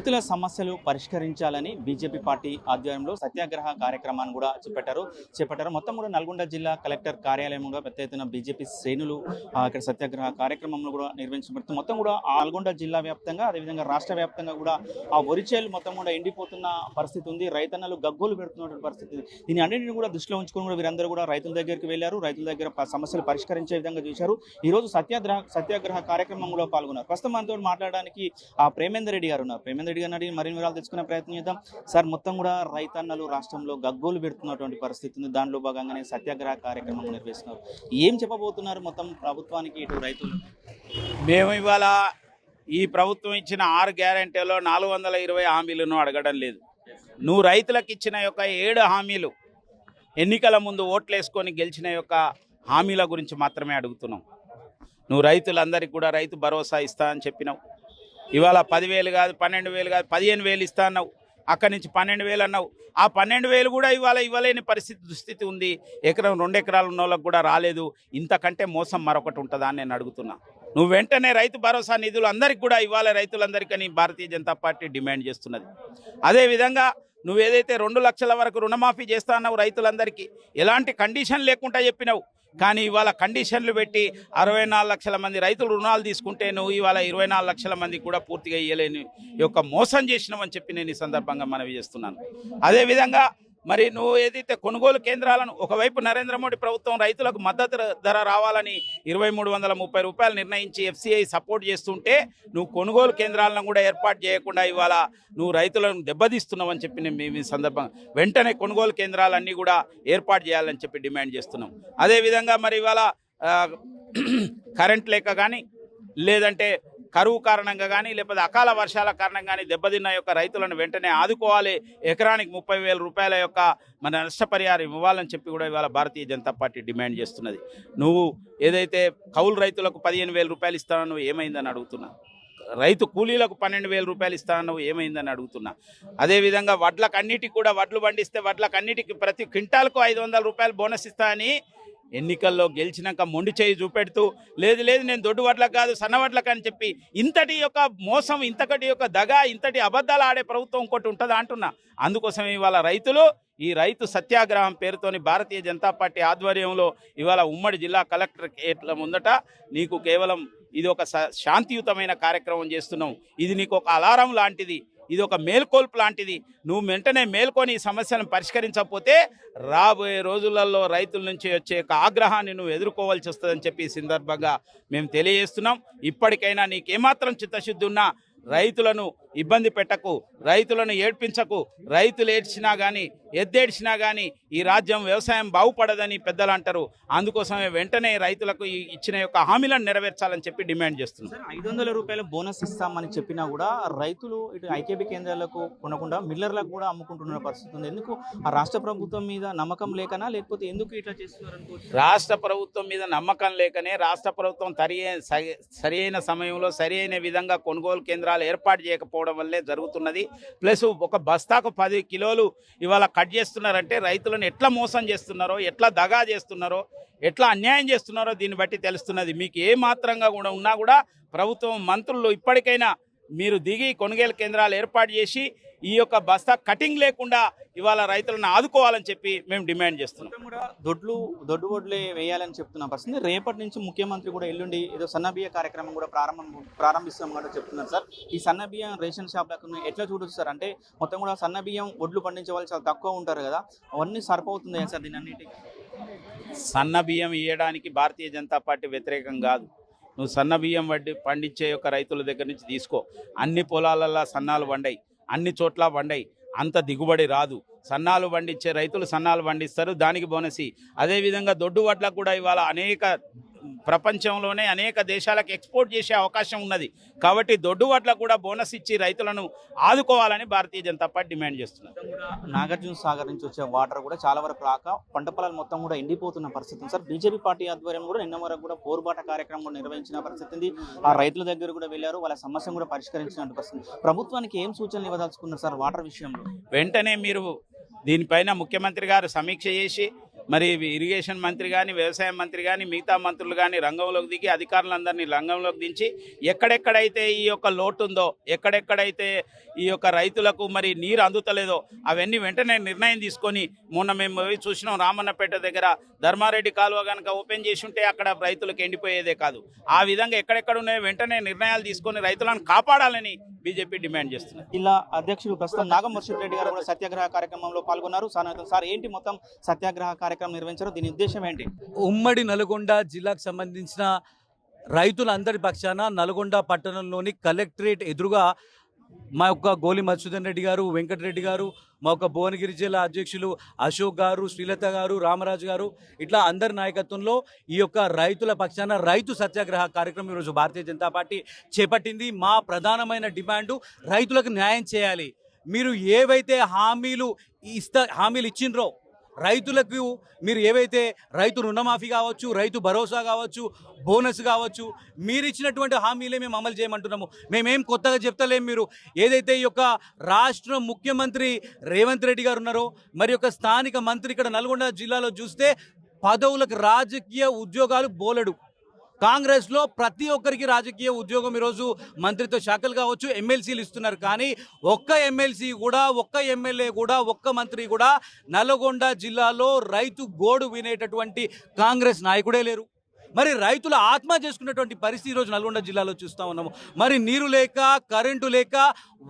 రైతుల సమస్యలు పరిష్కరించాలని బీజేపీ పార్టీ ఆధ్వర్యంలో సత్యాగ్రహ కార్యక్రమాన్ని కూడా చేపట్టారు. మొత్తం కూడా నల్గొండ జిల్లా కలెక్టర్ కార్యాలయంలో పెద్ద ఎత్తున బీజేపీ శ్రేణులు ఇక్కడ సత్యాగ్రహ కార్యక్రమంలో కూడా నిర్వహించబడుతుంది. మొత్తం కూడా నల్గొండ జిల్లా వ్యాప్తంగా అదేవిధంగా రాష్ట్ర వ్యాప్తంగా కూడా ఆ వరిచేలు మొత్తం కూడా ఎండిపోతున్న పరిస్థితి ఉంది. రైతన్నలు గగ్గోలు పెడుతున్నటువంటి పరిస్థితి. దీని అన్నింటిని కూడా దృష్టిలో ఉంచుకొని కూడా వీరందరూ కూడా రైతుల దగ్గరికి వెళ్లారు. రైతుల దగ్గర సమస్యలు పరిష్కరించే విధంగా చూశారు. ఈ రోజు సత్యాగ్రహ కార్యక్రమంలో పాల్గొన్నారు. ప్రస్తుతం మనతో మాట్లాడడానికి ప్రేమేందర్ రెడ్డి గారు ఉన్నారు. ప్రేమేందర్ రెడ్డి గారిని మరిన్ని వివరాలు తెచ్చుకునే ప్రయత్నం చేద్దాం. సార్, మొత్తం కూడా రైతన్నలు రాష్ట్రంలో గగ్గోలు పెడుతున్నటువంటి పరిస్థితి ఉంది. దానిలో భాగంగానే సత్యాగ్రహ కార్యక్రమం నిర్వహిస్తున్నారు. ఏం చెప్పబోతున్నారు మొత్తం ప్రభుత్వానికి, ఇటు రైతులు? మేము ఇవాళ ఈ ప్రభుత్వం ఇచ్చిన 6 గ్యారెంటీలో 420 హామీలను అడగడం లేదు. నువ్వు రైతులకు ఇచ్చిన యొక్క 7 హామీలు, ఎన్నికల ముందు ఓట్లేసుకొని గెలిచిన యొక్క హామీల గురించి మాత్రమే అడుగుతున్నాం. నువ్వు రైతులందరికీ కూడా రైతు భరోసా ఇస్తా అని చెప్పినావు. ఇవాళ 10,000 కాదు, 12,000 కాదు, 15,000 ఇస్తా అన్నావు. అక్కడి నుంచి 12,000 అన్నావు. ఆ 12,000 కూడా ఇవ్వలేని దుస్థితి ఉంది. ఎకరం 2 ఎకరాలు ఉన్న వాళ్ళకు కూడా రాలేదు. ఇంతకంటే మోసం మరొకటి ఉంటుందా అని నేను అడుగుతున్నా. నువ్వు వెంటనే రైతు భరోసా నిధులు అందరికీ కూడా ఇవ్వాలి, రైతులందరికీ భారతీయ జనతా పార్టీ డిమాండ్ చేస్తున్నది. అదేవిధంగా నువ్వు ఏదైతే 2 లక్షల వరకు రుణమాఫీ చేస్తా అన్నావు రైతులందరికీ, ఎలాంటి కండిషన్ లేకుండా చెప్పినావు. కానీ ఇవాళ కండిషన్లు పెట్టి 64 లక్షల మంది రైతులు రుణాలు తీసుకుంటే నువ్వు ఇవాళ 24 లక్షల మంది కూడా పూర్తిగా ఇవ్వలేని యొక్క మోసం చేసినావని చెప్పి నేను ఈ సందర్భంగా మనవి చేస్తున్నాను. అదేవిధంగా మరి నువ్వు ఏదైతే కొనుగోలు కేంద్రాలను, ఒకవైపు నరేంద్ర మోడీ ప్రభుత్వం రైతులకు మద్దతు ధర రావాలని 2330 రూపాయలు నిర్ణయించి FCI సపోర్ట్ చేస్తుంటే, నువ్వు కొనుగోలు కేంద్రాలను కూడా ఏర్పాటు చేయకుండా ఇవాళ నువ్వు రైతులను దెబ్బతీస్తున్నావని చెప్పి మేము ఈ సందర్భంగా వెంటనే కొనుగోలు కేంద్రాలన్నీ కూడా ఏర్పాటు చేయాలని చెప్పి డిమాండ్ చేస్తున్నాం. అదేవిధంగా మరి ఇవాళ కరెంట్ లేక కానీ, లేదంటే కరువు కారణంగా కానీ, లేకపోతే అకాల వర్షాల కారణంగా కానీ దెబ్బతిన్న యొక్క రైతులను వెంటనే ఆదుకోవాలి. ఎకరానికి 30,000 రూపాయల యొక్క మన నష్టపరిహారం ఇవ్వాలని చెప్పి కూడా ఇవాళ భారతీయ జనతా పార్టీ డిమాండ్ చేస్తున్నది. నువ్వు ఏదైతే కౌలు రైతులకు 15,000 రూపాయలు ఇస్తానో నువ్వు ఏమైందని అడుగుతున్నా. రైతు కూలీలకు 12,000 రూపాయలు ఇస్తానో ఏమైందని అడుగుతున్నా. అదేవిధంగా వడ్లకన్నిటికి కూడా, వడ్లు పండిస్తే వడ్లకన్నిటికి ప్రతి క్వింటాల్కు 500 రూపాయలు బోనస్ ఇస్తా అని ఎన్నికల్లో గెలిచినాక మొండి చేయి చూపెడుతూ, లేదు నేను దొడ్డు వడ్లకు కాదు సన్న వడ్లకు అని చెప్పి ఇంతటి యొక్క మోసం, ఇంతటి యొక్క దగా, ఇంతటి అబద్ధాలు ఆడే ప్రభుత్వం ఇంకోటి ఉంటుందా అంటున్నా. అందుకోసం ఇవాళ రైతులు ఈ రైతు సత్యాగ్రహం పేరుతోని భారతీయ జనతా పార్టీ ఆధ్వర్యంలో ఇవాళ ఉమ్మడి జిల్లా కలెక్టరేట్ల ముందట నీకు కేవలం ఇది ఒక శాంతియుతమైన కార్యక్రమం చేస్తున్నావు. ఇది నీకు ఒక అలారం లాంటిది, ఇది ఒక మేల్కొల్పు లాంటిది. నువ్వు వెంటనే మేల్కొని ఈ సమస్యలను పరిష్కరించకపోతే రాబోయే రోజులలో రైతుల నుంచి వచ్చే ఆగ్రహాన్ని నువ్వు ఎదుర్కోవాల్సి వస్తుందని చెప్పి ఈ సందర్భంగా మేము తెలియజేస్తున్నాం. ఇప్పటికైనా నీకేమాత్రం చిత్తశుద్ధి ఉన్నా రైతులను ఇబ్బంది పెట్టకు, రైతులను ఏడ్పించకు. రైతులు ఏడ్చినా కానీ, ఎద్దేడ్చినా కానీ ఈ రాజ్యం, వ్యవసాయం బాగుపడదని పెద్దలు అంటారు. అందుకోసమే వెంటనే రైతులకు ఇచ్చిన యొక్క హామీలను నెరవేర్చాలని చెప్పి డిమాండ్ చేస్తున్నారు. 500 రూపాయల బోనస్ ఇస్తామని చెప్పినా కూడా రైతులు ఇటు ఐకేబీ కేంద్రాలకు కొనకుండా మిల్లర్లకు కూడా అమ్ముకుంటున్న పరిస్థితి ఉంది. ఎందుకు ఆ రాష్ట్ర ప్రభుత్వం మీద నమ్మకం లేకనా, లేకపోతే ఎందుకు ఇట్లా చేస్తున్నారు? రాష్ట్ర ప్రభుత్వం మీద నమ్మకం లేకనే రాష్ట్ర ప్రభుత్వం సరైన సమయంలో సరైన విధంగా కొనుగోలు కేంద్రాలు ఏర్పాటు చేయకపోవడం వల్లే జరుగుతున్నది. ప్లస్ ఒక బస్తాకు 10 కిలోలు ఇవాళ కట్ చేస్తున్నారంటే రైతులను ఎట్లా మోసం చేస్తున్నారో, ఎట్లా దగా చేస్తున్నారో, ఎట్లా అన్యాయం చేస్తున్నారో దీన్ని బట్టి తెలుస్తున్నది. మీకు ఏ మాత్రంగా కూడా ఉన్నా కూడా ప్రభుత్వం, మంత్రులు ఇప్పటికైనా మీరు దిగి కొనుగోలు కేంద్రాలు ఏర్పాటు చేసి ఈ యొక్క బస్తా కటింగ్ లేకుండా ఇవాళ రైతులను ఆదుకోవాలని చెప్పి మేము డిమాండ్ చేస్తున్నాం. కూడా దొడ్డు వడ్లే వేయాలని చెప్తున్న పరిస్థితి. రేపటి నుంచి ముఖ్యమంత్రి కూడా ఎల్లుండి ఏదో సన్నబియ్య కార్యక్రమం కూడా ప్రారంభిస్తాం కూడా చెప్తున్నారు సార్. ఈ సన్నబియ్యం రేషన్ షాప్లకు ఎట్లా చూడొచ్చు సార్? అంటే మొత్తం కూడా సన్నబియ్యం వడ్లు పండించే వాళ్ళు చాలా తక్కువ ఉంటారు కదా, అవన్నీ సరిపోతుంది సార్ దీని అన్నిటికీ? సన్న బియ్యం ఇవ్వడానికి భారతీయ జనతా పార్టీ వ్యతిరేకం కాదు. నువ్వు సన్న బియ్యం పండించే యొక్క రైతుల దగ్గర నుంచి తీసుకో. అన్ని పొలాలలో సన్నాలు వండాయి, అన్ని చోట్ల వండాయి, అంత దిగుబడి రాదు. సన్నాలు పండించే రైతులు సన్నాలు పండిస్తారు, దానికి బోనసి. అదేవిధంగా దొడ్డు వడ్లకు కూడా ఇవాళ ప్రపంచంలోనే అనేక దేశాలకు ఎక్స్పోర్ట్ చేసే అవకాశం ఉన్నది. కాబట్టి దొడ్డు వడ్లకు కూడా బోనస్ ఇచ్చి రైతులను ఆదుకోవాలని భారతీయ జనతా పార్టీ డిమాండ్ చేస్తున్నారు. నాగార్జున సాగర్ నుంచి వచ్చే వాటర్ కూడా చాలా వరకు రాక పంట పొలాలు మొత్తం కూడా ఎండిపోతున్న పరిస్థితి సార్. బీజేపీ పార్టీ ఆధ్వర్యం కూడా నిన్న వరకు కూడా పోరుబాట కార్యక్రమం నిర్వహించిన పరిస్థితి ఉంది. ఆ రైతుల దగ్గర కూడా వెళ్ళారు, వాళ్ళ సమస్యను కూడా పరిష్కరించినట్టు పరిస్థితి. ప్రభుత్వానికి ఏం సూచనలు ఇవ్వదలుచుకున్నారు సార్ వాటర్ విషయంలో? వెంటనే మీరు దీనిపైన ముఖ్యమంత్రి గారు సమీక్ష చేసి మరి ఇరిగేషన్ మంత్రి కానీ వ్యవసాయ మంత్రి కానీ మిగతా మంత్రులు కానీ రంగంలోకి దిగి అధికారులందరినీ రంగంలోకి దించి ఎక్కడెక్కడైతే ఈ యొక్క లోటు ఉందో, ఎక్కడెక్కడైతే ఈ యొక్క రైతులకు మరి నీరు అందుతలేదో అవన్నీ వెంటనే నిర్ణయం తీసుకొని, మొన్న మేము పోయి చూసినాం రామన్నపేట దగ్గర ధర్మారెడ్డి కాలువ కనుక ఓపెన్ చేసి ఉంటే అక్కడ రైతులకు ఎండిపోయేదే కాదు. ఆ విధంగా ఎక్కడెక్కడ ఉన్నాయో వెంటనే నిర్ణయాలు తీసుకొని రైతులను కాపాడాలని బీజేపీ డిమాండ్ చేస్తుంది. జిల్లా అధ్యక్షుడు ప్రస్తుతం నాగం ముర్షిద్ రెడ్డి గారు కూడా సత్యాగ్రహ కార్యక్రమంలో పాల్గొన్నారు. సార్ ఏంటి మొత్తం సత్యాగ్రహ కార్యక్రమం నిర్వహించారు, దీని ఉద్దేశం ఏంటి? ఉమ్మడి నల్గొండ జిల్లాకు సంబంధించిన రైతులందరి పక్షాన నల్గొండ పట్టణంలోని కలెక్టరేట్ ఎదురుగా మా యొక్క గోలి మధుసూదన్ రెడ్డి గారు, వెంకటరెడ్డి గారు, మా యొక్క భువనగిరి జిల్లా అధ్యక్షులు అశోక్ గారు, శ్రీలత గారు, రామరాజు గారు, ఇట్లా అందరి నాయకత్వంలో ఈ యొక్క రైతుల పక్షాన రైతు సత్యాగ్రహ కార్యక్రమం ఈరోజు భారతీయ జనతా పార్టీ చేపట్టింది. మా ప్రధానమైన డిమాండు రైతులకు న్యాయం చేయాలి. మీరు ఏవైతే హామీలు ఇచ్చిండ్రో రైతులకు, మీరు ఏవైతే రైతు రుణమాఫీ కావచ్చు, రైతు భరోసా కావచ్చు, బోనస్ కావచ్చు, మీరు ఇచ్చినటువంటి హామీలే మేము అమలు చేయమంటున్నాము. మేమేం కొత్తగా చెప్తలేం. మీరు ఏదైతే ఈ యొక్క రాష్ట్ర ముఖ్యమంత్రి రేవంత్ రెడ్డి గారు ఉన్నారో, మరి యొక్క స్థానిక మంత్రి ఇక్కడ నల్గొండ జిల్లాలో చూస్తే పదవులకు రాజకీయ ఉద్యోగాలు బోలెడు. కాంగ్రెస్లో ప్రతి ఒక్కరికి రాజకీయ ఉద్యోగం ఈరోజు మంత్రిత్వ శాఖలు కావచ్చు, ఎమ్మెల్సీలు ఇస్తున్నారు. కానీ ఒక్క ఎమ్మెల్సీ కూడా, ఒక్క ఎమ్మెల్యే కూడా, ఒక్క మంత్రి కూడా నల్గొండ జిల్లాలో రైతు గోడు వినేటటువంటి కాంగ్రెస్ నాయకుడే లేరు. మరి రైతులు ఆత్మహత్య చేసుకున్నటువంటి పరిస్థితి ఈరోజు నల్గొండ జిల్లాలో చూస్తూ ఉన్నాము. మరి నీరు లేక, కరెంటు లేక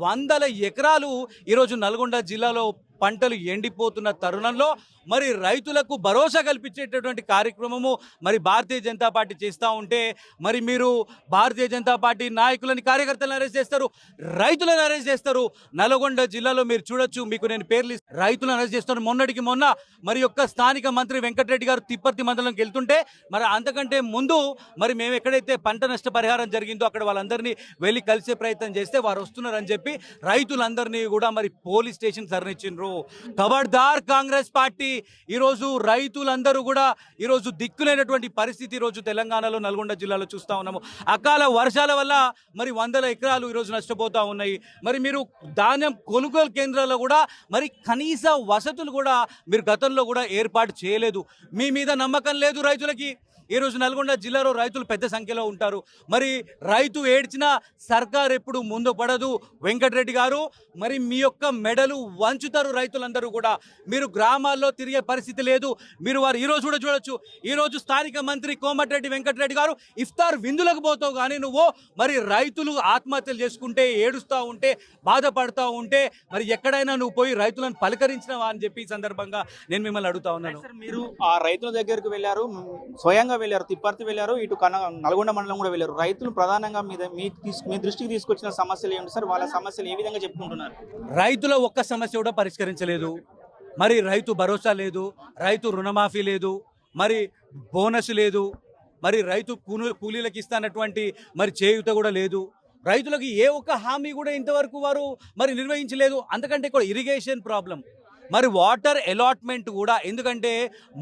వందల ఎకరాలు ఈరోజు నల్గొండ జిల్లాలో పంటలు ఎండిపోతున్న తరుణంలో మరి రైతులకు భరోసా కల్పించేటటువంటి కార్యక్రమము మరి భారతీయ జనతా పార్టీ చేస్తూ ఉంటే, మరి మీరు భారతీయ జనతా పార్టీ నాయకులని, కార్యకర్తలను అరెస్ట్ చేస్తారు, రైతులను అరెస్ట్ చేస్తారు. నల్గొండ జిల్లాలో మీరు చూడొచ్చు, మీకు నేను పేర్లు రైతులను అరెస్ట్ చేస్తారు. మొన్నటికి మొన్న మరి యొక్క స్థానిక మంత్రి వెంకటరెడ్డి గారు తిప్పర్తి మండలంకి వెళ్తుంటే, మరి అంతకంటే ముందు మరి మేము ఎక్కడైతే పంట నష్ట పరిహారం జరిగిందో అక్కడ వాళ్ళందరినీ వెళ్ళి కలిసే ప్రయత్నం చేస్తే వారు వస్తున్నారని చెప్పి రైతులందరినీ కూడా మరి పోలీస్ స్టేషన్ తరలించిండ్రు. ఖబర్దార్ కాంగ్రెస్ పార్టీ. ఈరోజు రైతులందరూ కూడా ఈరోజు దిక్కులేనటువంటి పరిస్థితి ఈరోజు తెలంగాణలో నల్గొండ జిల్లాలో చూస్తూ ఉన్నాము. అకాల వర్షాల వల్ల మరి వందల ఎకరాలు ఈరోజు నష్టపోతూ ఉన్నాయి. మరి మీరు ధాన్యం కొనుగోలు కేంద్రాల్లో కూడా మరి కనీస వసతులు కూడా మీరు గతంలో కూడా ఏర్పాటు చేయలేదు. మీ మీద నమ్మకం లేదు రైతులకి. ఈరోజు నల్గొండ జిల్లాలో రైతులు పెద్ద సంఖ్యలో ఉంటారు. మరి రైతు ఏడ్చినా సర్కార్ ఎప్పుడు ముందు పడదు. వెంకటరెడ్డి గారు, మరి మీ యొక్క మెడలు వంచుతారు రైతులందరూ కూడా. మీరు గ్రామాల్లో తిరిగే పరిస్థితి లేదు. మీరు వారు ఈరోజు కూడా చూడొచ్చు. ఈరోజు స్థానిక మంత్రి కోమటిరెడ్డి వెంకటరెడ్డి గారు ఇఫ్తార్ విందులకు పోతావు, కానీ నువ్వు మరి రైతులు ఆత్మహత్యలు చేసుకుంటే, ఏడుస్తూ ఉంటే, బాధపడుతూ ఉంటే మరి ఎక్కడైనా నువ్వు పోయి రైతులను పలకరించినవా అని చెప్పి ఈ సందర్భంగా నేను మిమ్మల్ని అడుగుతా ఉన్నాను. మీరు ఆ రైతుల దగ్గరకు వెళ్ళారు, స్వయంగా వెళ్ళారు, తిప్పర్తి వెళ్ళారు, ఇటు నల్గొండ మండలం కూడా వెళ్ళారు. రైతులు ప్రధానంగా మీ దృష్టికి తీసుకొచ్చిన సమస్యలు ఏమిటి సార్? వాళ్ళ సమస్యలు ఏ విధంగా చెప్పుకుంటున్నారు? రైతుల ఒక్క సమస్య కూడా పరిష్కరించలేదు. మరి రైతు భరోసా లేదు, రైతు రుణమాఫీ లేదు, మరి బోనస్ లేదు, మరి రైతు కూలీలకు ఇస్తానటువంటి మరి చేయూత కూడా లేదు. రైతులకు ఏ ఒక్క హామీ కూడా ఇంతవరకు వారు మరి నిర్వహించలేదు. అంతకంటే కూడా ఇరిగేషన్ ప్రాబ్లం, మరి వాటర్ అలాట్మెంట్ కూడా. ఎందుకంటే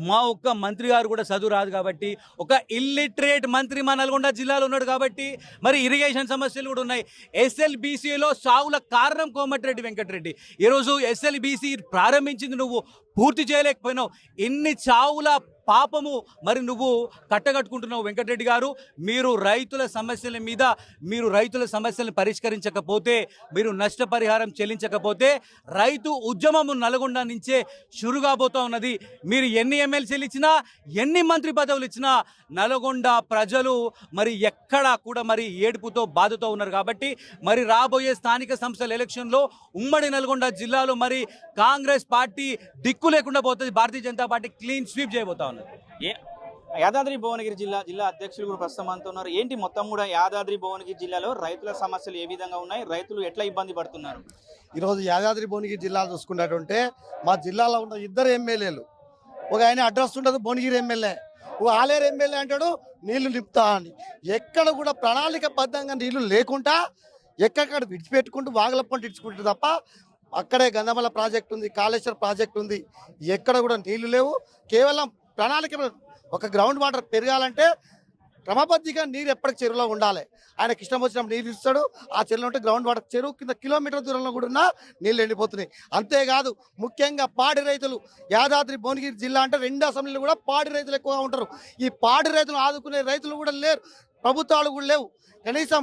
మా ఒక్క మంత్రి గారు కూడా చదువు రాదు కాబట్టి, ఒక ఇల్లిటరేట్ మంత్రి మా నల్గొండ జిల్లాలో ఉన్నాడు కాబట్టి మరి ఇరిగేషన్ సమస్యలు కూడా ఉన్నాయి. ఎస్ఎల్బీసీలో సావుల కారణం కోమటిరెడ్డి వెంకటరెడ్డి. ఈరోజు ఎస్ఎల్బీసీ ప్రారంభించింది నువ్వు, పూర్తి చేయలేకపోయినావు. ఇన్ని చావుల పాపము మరి నువ్వు కట్టగట్టుకుంటున్నావు వెంకటరెడ్డి గారు. మీరు రైతుల సమస్యల మీద, మీరు రైతుల సమస్యలను పరిష్కరించకపోతే, మీరు నష్టపరిహారం చెల్లించకపోతే రైతు ఉద్యమము నల్గొండ నుంచే షురు కాబోతా ఉన్నది. మీరు ఎన్ని ఎమ్మెల్సీలు ఇచ్చినా, ఎన్ని మంత్రి పదవులు ఇచ్చినా నల్గొండ ప్రజలు మరి ఎక్కడా కూడా మరి ఏడుపుతో బాధతో ఉన్నారు. కాబట్టి మరి రాబోయే స్థానిక సంస్థల ఎలక్షన్లో ఉమ్మడి నల్గొండ జిల్లాలో మరి కాంగ్రెస్ పార్టీ దిక్కు లేకుండా పోతుంది. Bharatiya Janata party clean sweep చేయబోతా ఉన్నది. యాదాద్రి భువనగిరి జిల్లా అధ్యక్షులు కూడా ప్రస్తుతం అంతా ఉన్నారు. ఏంటి మొత్తం కూడా యాదాద్రి భువనగిరి జిల్లాలో రైతుల సమస్యలు ఏ విధంగా ఉన్నాయి, రైతులు ఎట్లా ఇబ్బంది పడుతున్నారు? ఈరోజు యాదాద్రి భువనగిరి జిల్లా చూసుకున్నట్టుంటే మా జిల్లాలో ఉన్న ఇద్దరు ఎమ్మెల్యేలు, ఒక ఆయన అడ్రస్ ఉండదు భువనగిరి ఎమ్మెల్యే, ఓ ఆలేరు ఎమ్మెల్యే అంటాడు నీళ్లు నింపుతా అని. ఎక్కడ కూడా ప్రణాళికబద్ధంగా నీళ్లు లేకుండా ఎక్కడెక్కడ విడిచిపెట్టుకుంటూ వాగుల పంట ఇడ్చుకుంటారు తప్ప, అక్కడే గంధమల ప్రాజెక్ట్ ఉంది, కాళేశ్వర ప్రాజెక్ట్ ఉంది, ఎక్కడ కూడా నీళ్లు లేవు. కేవలం ప్రణాళిక, ఒక గ్రౌండ్ వాటర్ పెరగాలంటే క్రమబద్ధిగా నీరు ఎప్పటికి చెరువులో ఉండాలి. ఆయనకి ఇష్టం వచ్చినప్పుడు నీరు ఇస్తాడు. ఆ చెరువులో ఉంటే గ్రౌండ్ వాటర్ చెరువు కింద కిలోమీటర్ దూరంలో కూడా ఉన్న నీళ్ళు ఎండిపోతున్నాయి. అంతేకాదు ముఖ్యంగా పాడి రైతులు, యాదాద్రి భువనగిరి జిల్లా అంటే 2 అసెంబ్లీలు కూడా పాడి రైతులు ఎక్కువగా ఉంటారు. ఈ పాడి రైతులు ఆదుకునే రైతులు కూడా లేరు, ప్రభుత్వాలు కూడా లేవు. కనీసం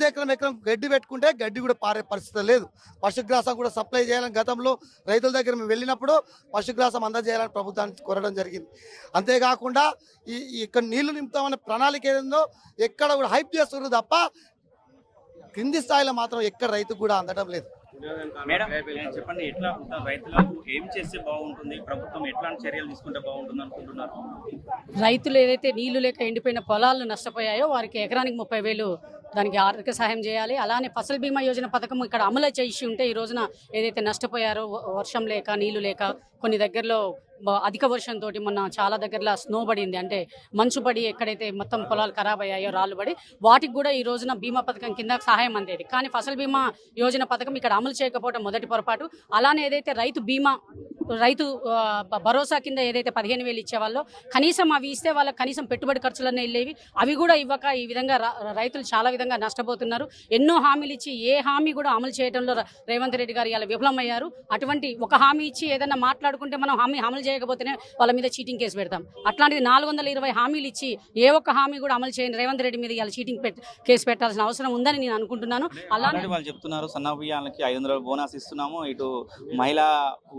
ఎకరం గడ్డి పెట్టుకుంటే గడ్డి కూడా పారే పరిస్థితి లేదు. పశుగ్రాసం కూడా సప్లై చేయాలని గతంలో రైతుల దగ్గర మేము వెళ్ళినప్పుడు పశుగ్రాసం అందజేయాలని ప్రభుత్వానికి కోరడం జరిగింది. అంతేకాకుండా ఇక్కడ నీళ్లు నింపుతామనే ప్రణాళిక ఏదో ఎక్కడ కూడా హైప్ చేస్తున్నారు తప్ప కింది స్థాయిలో మాత్రం ఎక్కడ రైతుకు కూడా అందడం లేదు. మేడం చెప్పండి, ఎట్లా రైతులకు ఏం చేస్తే బాగుంటుంది, ప్రభుత్వం ఎట్లాంటి చర్యలు తీసుకుంటే బాగుంటుంది అనుకుంటున్నారు? రైతులు ఏదైతే నీళ్లు లేక ఎండిపోయిన పొలాలు నష్టపోయాయో వారికి ఎకరానికి 30,000 దానికి ఆర్థిక సహాయం చేయాలి. అలానే ఫసల్ బీమా యోజన పథకం ఇక్కడ అమలు చేసి ఉంటే ఈ రోజున ఏదైతే నష్టపోయారో వర్షం లేక నీళ్లు లేక కొన్ని దగ్గరలో అధిక వర్షంతో మొన్న చాలా దగ్గరలో స్నో పడింది, అంటే మంచు పడి ఎక్కడైతే మొత్తం పొలాలు ఖరాబ్ అయ్యాయో రాళ్ళు పడి వాటికి కూడా ఈ రోజున బీమా పథకం కింద సహాయం అందేది. కానీ ఫసల్ బీమా యోజన పథకం ఇక్కడ అమలు చేయకపోవడం మొదటి పొరపాటు. అలానే ఏదైతే రైతు భరోసా కింద ఏదైతే 15,000 ఇచ్చేవాళ్ళో కనీసం అవి ఇస్తే వాళ్ళకి కనీసం పెట్టుబడి ఖర్చులన్నీ వెళ్ళేవి, అవి కూడా ఇవ్వక ఈ విధంగా రైతులు చాలా విధంగా నష్టపోతున్నారు. ఎన్నో హామీలు ఇచ్చి ఏ హామీ కూడా అమలు చేయడంలో రేవంత్ రెడ్డి గారు ఇలా విఫలమయ్యారు. అటువంటి ఒక హామీ ఇచ్చి ఏదైనా మాట్లాడుకుంటే మనం హామీ అమలు చేయకపోతేనే వాళ్ళ మీద చీటింగ్ కేసు పెడతాం. అట్లాంటిది 420 హామీలు ఇచ్చి ఏ ఒక్క హామీ కూడా అమలు చేయని రేవంత్ రెడ్డి మీద ఇలా చీటింగ్ కేసు పెట్టాల్సిన అవసరం ఉందని నేను అనుకుంటున్నాను. అలానే వాళ్ళు చెప్తున్నారు సన్న బియ్యాలకి 500 బోనస్ ఇస్తున్నాము, ఇటు మహిళా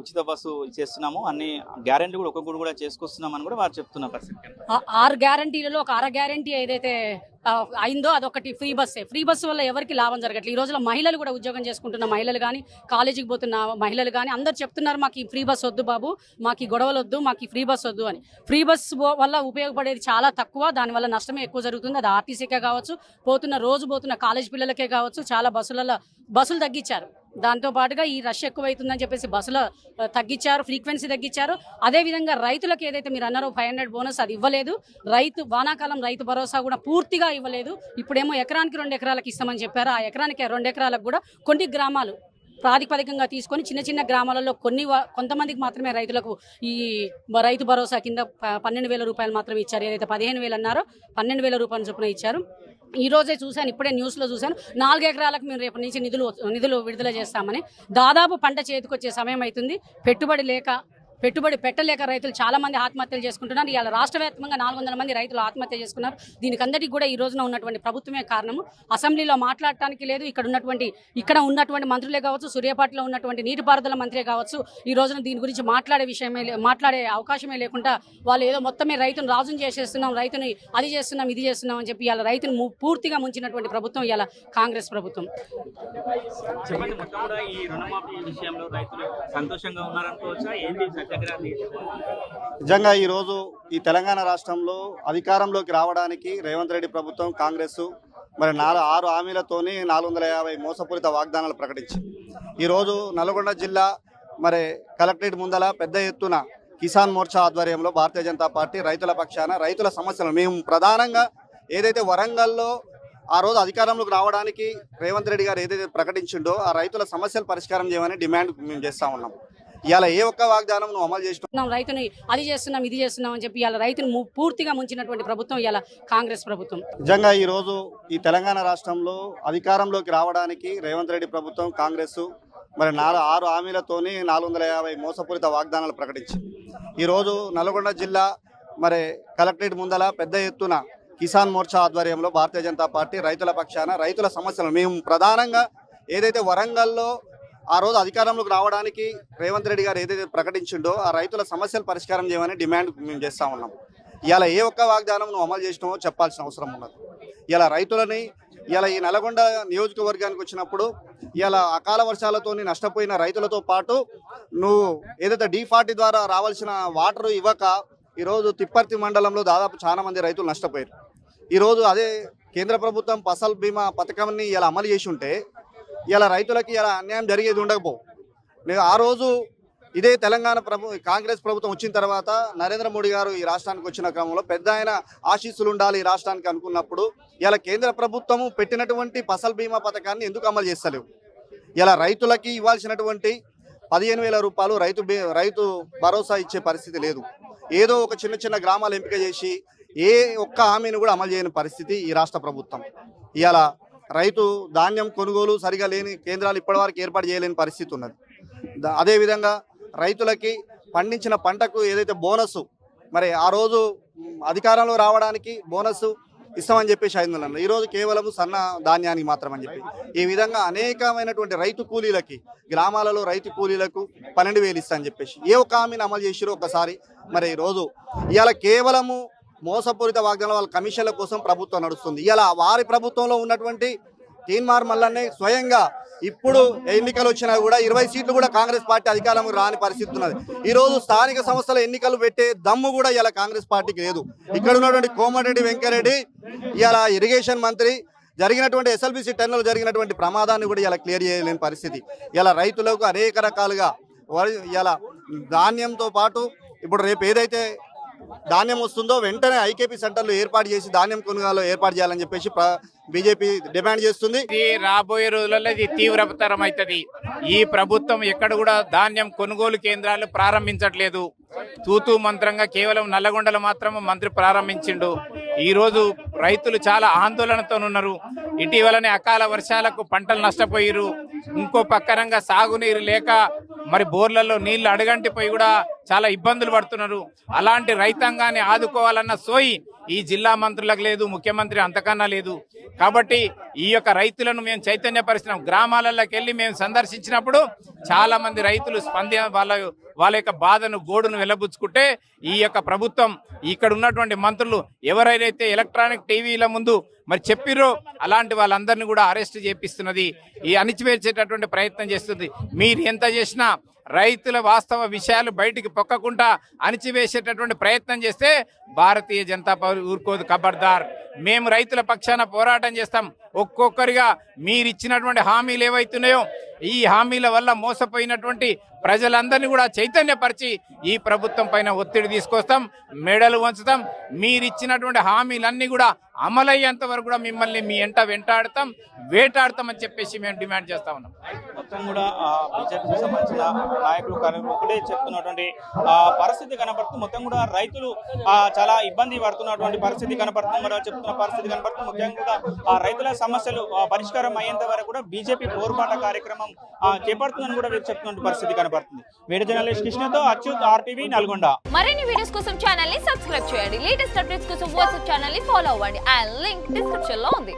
ఉచిత బస్సు చేస్తున్నాము, అన్ని గ్యారెంటీ కూడా ఒక్కొక్కటి కూడా చేసుకొస్తున్నామని కూడా వారు చెప్తున్న పరిస్థితి. 6 గ్యారంటీలలో ఒక అర గ్యారంటీ ఏదైతే అయిందో అదొకటి ఫ్రీ బస్సు వల్ల ఎవరికి లాభం జరగట్లేదు. ఈ రోజుల్లో మహిళలు కూడా ఉద్యోగం చేసుకుంటున్న మహిళలు కానీ కాలేజీకి పోతున్న మహిళలు కానీ అందరు చెప్తున్నారు మాకు ఈ ఫ్రీ బస్ వద్దు బాబు, మాకు ఈ గొడవలు వద్దు, మాకు ఈ ఫ్రీ బస్ వద్దు అని. ఫ్రీ బస్ వల్ల ఉపయోగపడేది చాలా తక్కువ, దానివల్ల నష్టమే ఎక్కువ జరుగుతుంది. అది ఆర్టీసీకే కావచ్చు, రోజు పోతున్న కాలేజ్ పిల్లలకే కావచ్చు. చాలా బస్సులు తగ్గించారు. దాంతో పాటుగా ఈ రష్ ఎక్కువైతుందని చెప్పేసి బస్సులు తగ్గించారు, ఫ్రీక్వెన్సీ తగ్గించారు. అదేవిధంగా రైతులకు ఏదైతే మీరు అన్నారో 500 బోనస్ అది ఇవ్వలేదు. వానాకాలం రైతు భరోసా కూడా పూర్తిగా ఇవ్వలేదు. ఇప్పుడేమో ఎకరానికి 2 ఎకరాలకు ఇస్తామని చెప్పారు. ఆ ఎకరానికి 2 ఎకరాలకు కూడా కొన్ని గ్రామాలు ప్రాతిపదికంగా తీసుకొని చిన్న గ్రామాలలో కొంతమందికి మాత్రమే రైతులకు ఈ రైతు భరోసా కింద 12,000 రూపాయలు మాత్రమే ఇచ్చారు. ఏదైతే 15,000 అన్నారో 12,000 రూపాయల చొప్పున ఇచ్చారు. ఈ రోజే చూశాను, ఇప్పుడే న్యూస్లో చూశాను 4 ఎకరాలకు మేము రేపటి నుంచి నిధులు విడుదల చేస్తామని. దాదాపు పంట చేతికొచ్చే సమయం అవుతుంది. పెట్టుబడి పెట్టలేక రైతులు చాలా మంది ఆత్మహత్యలు చేసుకుంటున్నారు. ఇవాళ రాష్ట్ర వ్యాప్తంగా 400 మంది రైతులు ఆత్మహత్య చేసుకున్నారు. దీనికి అందరికీ కూడా ఈ రోజున ఉన్నటువంటి ప్రభుత్వమే కారణము. అసెంబ్లీలో మాట్లాడటానికి లేదు. ఇక్కడ ఉన్నటువంటి మంత్రులే కావచ్చు, సూర్యాపేటలో ఉన్నటువంటి నీటిపారుదల మంత్రే కావచ్చు, ఈ రోజున దీని గురించి మాట్లాడే అవకాశమే లేకుండా వాళ్ళు ఏదో మొత్తమే రైతును రాజును చేసేస్తున్నాం, రైతుని అది చేస్తున్నాం ఇది చేస్తున్నాం అని చెప్పి ఇవాళ రైతును పూర్తిగా ముంచినటువంటి ప్రభుత్వం ఇవాళ కాంగ్రెస్ ప్రభుత్వం. చెప్పండి, మొత్తం కూడా ఈ రుణమాఫీ విషయంలో రైతులు సంతోషంగా ఉన్నారనుకోవచ్చా? ఏంటి నిజంగా ఈరోజు ఈ తెలంగాణ రాష్ట్రంలో అధికారంలోకి రావడానికి రేవంత్ రెడ్డి ప్రభుత్వం కాంగ్రెస్ మరి 6 హామీలతోని 450 మోసపూరిత వాగ్దానాలు ప్రకటించింది. ఈరోజు నల్గొండ జిల్లా మరి కలెక్టరేట్ ముందల పెద్ద ఎత్తున కిసాన్ మోర్చా ఆధ్వర్యంలో భారతీయ జనతా పార్టీ రైతుల పక్షాన రైతుల సమస్యలు మేము ప్రధానంగా ఏదైతే వరంగల్లో ఆ రోజు అధికారంలోకి రావడానికి రేవంత్ రెడ్డి గారు ఏదైతే ప్రకటించిండో ఆ రైతుల సమస్యలు పరిష్కారం చేయమని డిమాండ్ మేము చేస్తూ ఉన్నాం. ఇవాళ ఏ ఒక్క వాగ్దానం నువ్వు అమలు చేస్తున్నావు, రైతుని అది చేస్తున్నాం ఇది చేస్తున్నాం అని చెప్పి ఇవాళ రైతును పూర్తిగా ముంచినటువంటి ప్రభుత్వం ఇవాళ కాంగ్రెస్ ప్రభుత్వం. నిజంగా ఈరోజు ఈ తెలంగాణ రాష్ట్రంలో అధికారంలోకి రావడానికి రేవంత్ రెడ్డి ప్రభుత్వం కాంగ్రెస్ మరి 6 హామీలతోని 450 మోసపూరిత వాగ్దానాలు ప్రకటించింది. ఈరోజు నల్గొండ జిల్లా మరి కలెక్టరేట్ ముందల పెద్ద ఎత్తున కిసాన్ మోర్చా ఆధ్వర్యంలో భారతీయ జనతా పార్టీ రైతుల పక్షాన రైతుల సమస్యలు మేము ప్రధానంగా ఏదైతే వరంగల్లో ఆ రోజు అధికారంలోకి రావడానికి రేవంత్ రెడ్డి గారు ఏదైతే ప్రకటించిండో ఆ రైతుల సమస్యలు పరిష్కారం చేయమని డిమాండ్ మేము చేస్తూ ఉన్నాం. ఇవాళ ఏ ఒక్క వాగ్దానం నువ్వు అమలు చేసినావో చెప్పాల్సిన అవసరం ఉన్నది. ఇలా రైతులని ఈ నల్గొండ నియోజకవర్గానికి వచ్చినప్పుడు అకాల వర్షాలతోని నష్టపోయిన రైతులతో పాటు నువ్వు ఏదైతే D40 ద్వారా రావాల్సిన వాటర్ ఇవ్వక ఈరోజు తిప్పర్తి మండలంలో దాదాపు చాలా మంది రైతులు నష్టపోయారు. ఈరోజు అదే కేంద్ర ప్రభుత్వం ఫసల్ బీమా పథకాన్ని అమలు చేసి ఉంటే రైతులకి అన్యాయం జరిగేది ఉండకపో. ఆ రోజు ఇదే తెలంగాణ కాంగ్రెస్ ప్రభుత్వం వచ్చిన తర్వాత నరేంద్ర మోడీ గారు ఈ రాష్ట్రానికి వచ్చిన క్రమంలో పెద్ద ఆయన ఆశీస్సులు ఉండాలి ఈ రాష్ట్రానికి అనుకున్నప్పుడు కేంద్ర ప్రభుత్వము పెట్టినటువంటి ఫసల్ బీమా పథకాన్ని ఎందుకు అమలు చేస్తలేవు? రైతులకి ఇవ్వాల్సినటువంటి 15,000 రూపాయలు రైతు భరోసా ఇచ్చే పరిస్థితి లేదు. ఏదో ఒక చిన్న గ్రామాలు ఎంపిక చేసి ఏ ఒక్క హామీని కూడా అమలు చేయని పరిస్థితి ఈ రాష్ట్ర ప్రభుత్వం. ఇవాళ రైతు ధాన్యం కొనుగోలు సరిగా లేని కేంద్రాలు ఇప్పటివరకు ఏర్పాటు చేయలేని పరిస్థితి ఉన్నది. అదేవిధంగా రైతులకి పండించిన పంటకు ఏదైతే బోనస్ మరి ఆ రోజు అధికారంలో రావడానికి బోనస్ ఇస్తామని చెప్పేసి 500 అన్నారు. ఈరోజు కేవలం సన్న ధాన్యానికి మాత్రం అని చెప్పి ఈ విధంగా అనేకమైనటువంటి రైతు కూలీలకి గ్రామాలలో రైతు కూలీలకు 12,000 ఇస్తా అని చెప్పేసి ఏ ఒక్క హామీని అమలు చేసిరో ఒక్కసారి. మరి ఈరోజు ఇవాళ కేవలము మోసపూరిత వాగ్దానాల వాళ్ళ కమిషన్ల కోసం ప్రభుత్వం నడుస్తుంది. ఇలా వారి ప్రభుత్వంలో ఉన్నటువంటి తీన్మార్ మల్లన్నే స్వయంగా ఇప్పుడు ఎన్నికలు వచ్చినా కూడా 20 సీట్లు కూడా కాంగ్రెస్ పార్టీ అధికారం రాని పరిస్థితి ఉన్నది. ఈరోజు స్థానిక సంస్థల ఎన్నికలు పెట్టే దమ్ము కూడా ఇలా కాంగ్రెస్ పార్టీకి లేదు. ఇక్కడ ఉన్నటువంటి కోమటిరెడ్డి వెంకరెడ్డి ఇలా ఇరిగేషన్ మంత్రి జరిగినటువంటి ఎస్ఎల్బిసి టెన్నులు జరిగినటువంటి ప్రమాదాన్ని కూడా ఇలా క్లియర్ చేయలేని పరిస్థితి. ఇలా రైతులకు అనేక రకాలుగా ఇలా ధాన్యంతో పాటు ఇప్పుడు రేపు ఏదైతే ధాన్యం వస్తుందో వెంటనే ఐకేపీ సెంటర్లు ఏర్పాటు చేసి ధాన్యం కొనుగోలు ఏర్పాటు చేయాలని చెప్పేసి బీజేపీ డిమాండ్ చేస్తుంది. ఇది రాబోయే రోజులలో ఇది తీవ్రతరం అవుతుంది. ఈ ప్రభుత్వం ఎక్కడ కూడా ధాన్యం కొనుగోలు కేంద్రాలు ప్రారంభించట్లేదు. తూతూ మంత్రంగా కేవలం నల్లగొండలు మాత్రం మంత్రి ప్రారంభించిండు. ఈ రోజు రైతులు చాలా ఆందోళనతో ఉన్నారు. ఇటీవలనే అకాల వర్షాలకు పంటలు నష్టపోయారు. ఇంకో పక్కనంగా సాగునీరు లేక మరి బోర్లలో నీళ్లు అడగంటిపోయి కూడా చాలా ఇబ్బందులు పడుతున్నారు. అలాంటి రైతాంగాన్ని ఆదుకోవాలన్న సోయి ఈ జిల్లా మంత్రులకు లేదు, ముఖ్యమంత్రి అంతకన్నా లేదు. కాబట్టి ఈ యొక్క రైతులను మేము చైతన్యపరిచినాం. గ్రామాలలోకి వెళ్ళి మేము సందర్శించినప్పుడు చాలా మంది రైతులు వాళ్ళ యొక్క బాధను గోడును వెలబుచ్చుకుంటే ఈ యొక్క ప్రభుత్వం ఇక్కడ ఉన్నటువంటి మంత్రులు ఎవరైతే ఎలక్ట్రానిక్ టీవీల ముందు మరి చెప్పిరో అలాంటి వాళ్ళందరినీ కూడా అరెస్ట్ చేపిస్తున్నది, ఈ అణిచివేసేటటువంటి ప్రయత్నం చేస్తుంది. మీరు ఎంత చేసినా రైతుల వాస్తవ విషయాలు బయటికి పొక్కకుండా అణిచివేసేటటువంటి ప్రయత్నం చేస్తే భారతీయ జనతా పార్టీ ఊరుకోదు. ఖబర్దార్. మేము రైతుల పక్షాన పోరాటం చేస్తాం. ఒక్కొక్కరిగా మీరు ఇచ్చినటువంటి హామీలు ఏవైతున్నాయో ఈ హామీల వల్ల మోసపోయినటువంటి ప్రజలందరినీ కూడా చైతన్యపరిచి ఈ ప్రభుత్వం పైన ఒత్తిడి తీసుకొస్తాం, మెడలు వంచుతాం. మీరు ఇచ్చినటువంటి హామీలన్నీ కూడా అమలయ్యేంత వరకు కూడా మిమ్మల్ని మీ ఎంట వెంటాడతాం, వేటాడతామని చెప్పేసి మేము డిమాండ్ చేస్తా ఉన్నాం. మొత్తం కూడా బీజేపీకి సంబంధించిన నాయకులు ఒకటే చెప్తున్నటువంటి పరిస్థితి కనపడుతుంది. మొత్తం కూడా రైతులు చాలా ఇబ్బంది పడుతున్నటువంటి పరిస్థితి కనపడుతుంది. మరి చెప్తున్న పరిస్థితి కనపడుతుంది. ముఖ్యంగా కూడా రైతుల సమస్యలు పరిష్కారం అయ్యేంత వరకు కూడా బీజేపీ పోరుబాట కార్యక్రమం చేపడుతుందని కూడా వీరు చెప్తున్న పరిస్థితి కనపడుతుంది. వీడియో జర్నలిస్ట్ కృష్ణతో అచ్యుత్, RTV, నల్గొండ. మరిన్ని వీడియోస్ కోసం ఛానల్ ని సబ్స్క్రైబ్ చేయండి. లేటెస్ట్ అప్డేట్స్ కోసం వాట్సాప్ ఛానల్ ని ఫాలో అవ్వండి. ఆ లింక్ డిస్క్రిప్షన్ లో ఉంది.